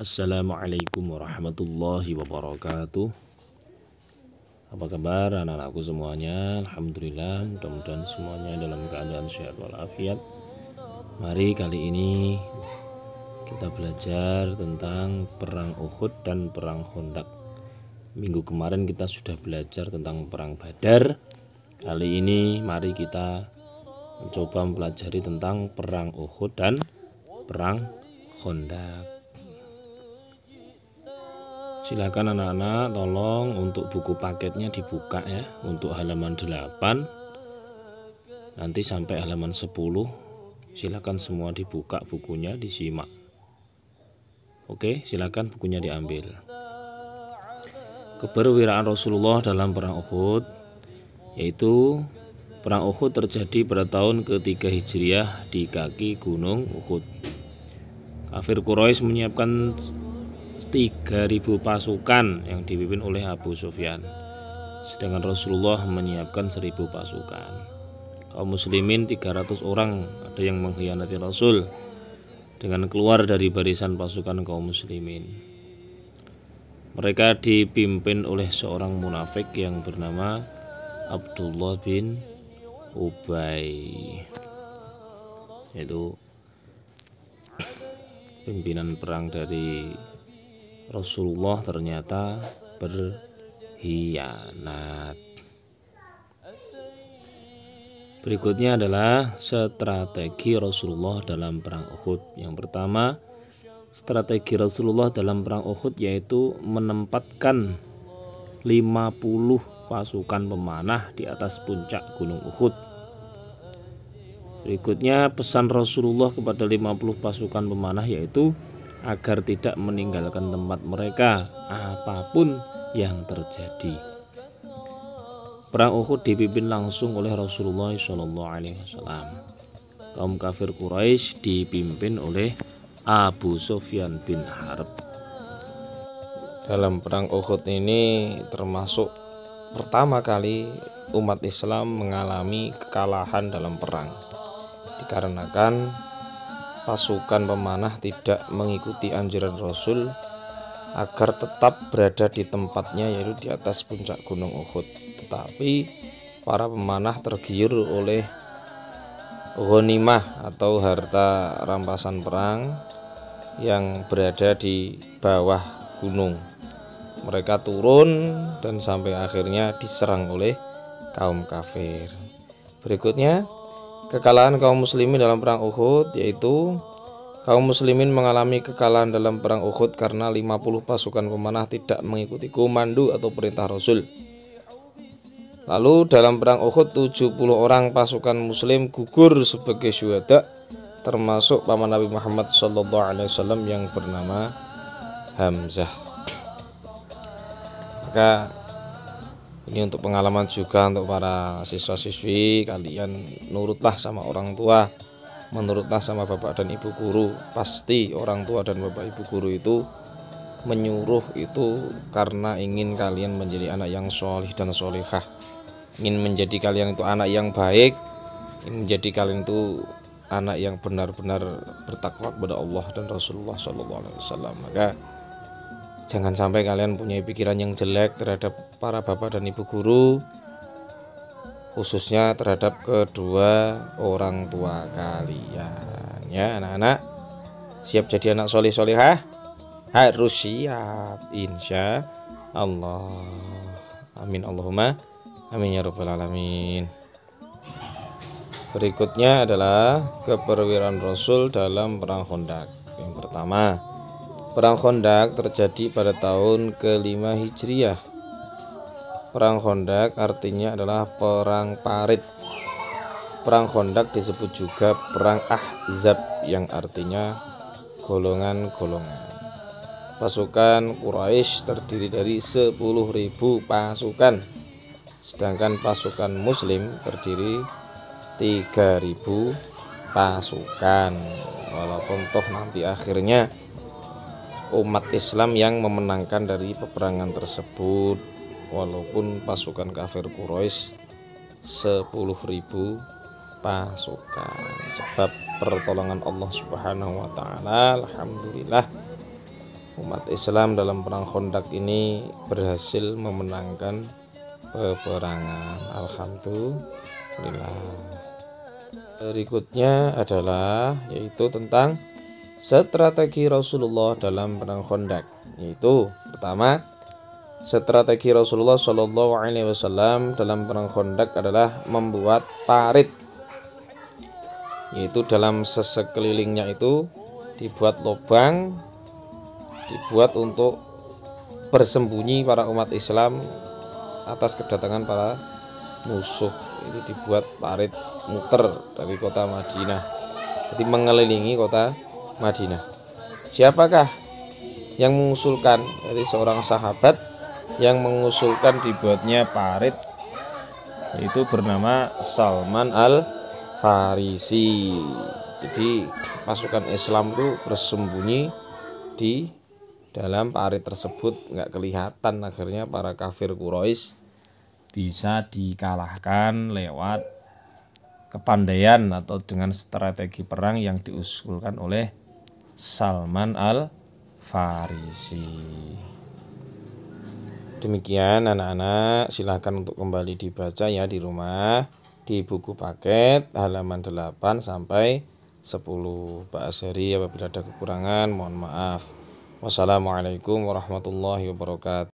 Assalamualaikum warahmatullahi wabarakatuh. Apa kabar anak-anakku semuanya? Alhamdulillah, mudah-mudahan semuanya dalam keadaan sehat walafiat. Mari kali ini kita belajar tentang perang Uhud dan perang Khandaq. Minggu kemarin kita sudah belajar tentang perang Badar. Kali ini mari kita mencoba mempelajari tentang perang Uhud dan perang Khandaq. Silakan anak-anak, tolong untuk buku paketnya dibuka ya, untuk halaman 8 nanti sampai halaman 10. Silakan semua dibuka bukunya, disimak. Oke, silakan bukunya diambil. Keperwiraan Rasulullah dalam perang Uhud, yaitu perang Uhud terjadi pada tahun ke-3 Hijriah di kaki gunung Uhud. Kafir Quraisy menyiapkan 3.000 pasukan yang dipimpin oleh Abu Sufyan, sedangkan Rasulullah menyiapkan 1.000 pasukan. Kaum muslimin 300 orang ada yang mengkhianati Rasul dengan keluar dari barisan pasukan kaum muslimin. Mereka dipimpin oleh seorang munafik yang bernama Abdullah bin Ubay, yaitu pimpinan perang dari Rasulullah ternyata berkhianat. Berikutnya adalah strategi Rasulullah dalam perang Uhud. Yang pertama, strategi Rasulullah dalam perang Uhud yaitu menempatkan 50 pasukan pemanah di atas puncak gunung Uhud. Berikutnya, pesan Rasulullah kepada 50 pasukan pemanah yaitu agar tidak meninggalkan tempat mereka apapun yang terjadi. Perang Uhud dipimpin langsung oleh Rasulullah SAW. Kaum kafir Quraisy dipimpin oleh Abu Sufyan bin Harb. Dalam perang Uhud ini termasuk pertama kali umat Islam mengalami kekalahan dalam perang, dikarenakan pasukan pemanah tidak mengikuti anjuran Rasul agar tetap berada di tempatnya, yaitu di atas puncak gunung Uhud. Tetapi para pemanah tergiur oleh ghanimah atau harta rampasan perang yang berada di bawah gunung. Mereka turun dan sampai akhirnya diserang oleh kaum kafir. Berikutnya, kekalahan kaum muslimin dalam perang Uhud, yaitu kaum muslimin mengalami kekalahan dalam perang Uhud karena 50 pasukan pemanah tidak mengikuti komando atau perintah Rasul. Lalu dalam perang Uhud 70 orang pasukan muslim gugur sebagai syuhada, termasuk paman Nabi Muhammad SAW yang bernama Hamzah. Maka ini untuk pengalaman juga untuk para siswa-siswi, kalian nurutlah sama orang tua, menurutlah sama bapak dan ibu guru. Pasti orang tua dan bapak ibu guru itu menyuruh itu karena ingin kalian menjadi anak yang solih dan solihah, ingin menjadi kalian itu anak yang baik, ingin menjadi kalian itu anak yang benar-benar bertakwa kepada Allah dan Rasulullah SAW. Maka jangan sampai kalian punya pikiran yang jelek terhadap para bapak dan ibu guru, khususnya terhadap kedua orang tua kalian. Ya anak-anak, siap jadi anak solih solihah? Harus siap, insya Allah. Amin Allahumma amin ya rabbal alamin. Berikutnya adalah keperwiraan Rasul dalam perang Khandaq. Yang pertama, perang Khandaq terjadi pada tahun ke-5 Hijriah. Perang Khandaq artinya adalah perang parit. Perang Khandaq disebut juga perang Ahzab yang artinya golongan-golongan. Pasukan Quraisy terdiri dari 10.000 pasukan, sedangkan pasukan Muslim terdiri 3.000 pasukan. Walaupun toh nanti akhirnya umat Islam yang memenangkan dari peperangan tersebut, walaupun pasukan kafir Quraisy 10.000 pasukan. Sebab pertolongan Allah Subhanahu wa taala, alhamdulillah, umat Islam dalam perang Khandaq ini berhasil memenangkan peperangan. Alhamdulillah. Berikutnya adalah yaitu tentang strategi Rasulullah dalam perang Khandaq. Yaitu pertama, strategi Rasulullah Shallallahu Alaihi Wasallam dalam perang Khandaq adalah membuat parit, yaitu dalam sekelilingnya itu dibuat lubang, dibuat untuk bersembunyi para umat Islam atas kedatangan para musuh. Ini dibuat parit muter dari kota Madinah, jadi mengelilingi kota Madinah. Siapakah yang mengusulkan? Jadi seorang sahabat yang mengusulkan dibuatnya parit, yaitu bernama Salman Al-Farisi. Jadi pasukan Islam itu bersembunyi di dalam parit tersebut, nggak kelihatan. Akhirnya para kafir Quraisy bisa dikalahkan lewat kepandaian atau dengan strategi perang yang diusulkan oleh Salman Al-Farisi. Demikian anak-anak, silahkan untuk kembali dibaca ya di rumah, di buku paket halaman 8 sampai 10. Pak Asyari apabila ada kekurangan mohon maaf. Wassalamualaikum warahmatullahi wabarakatuh.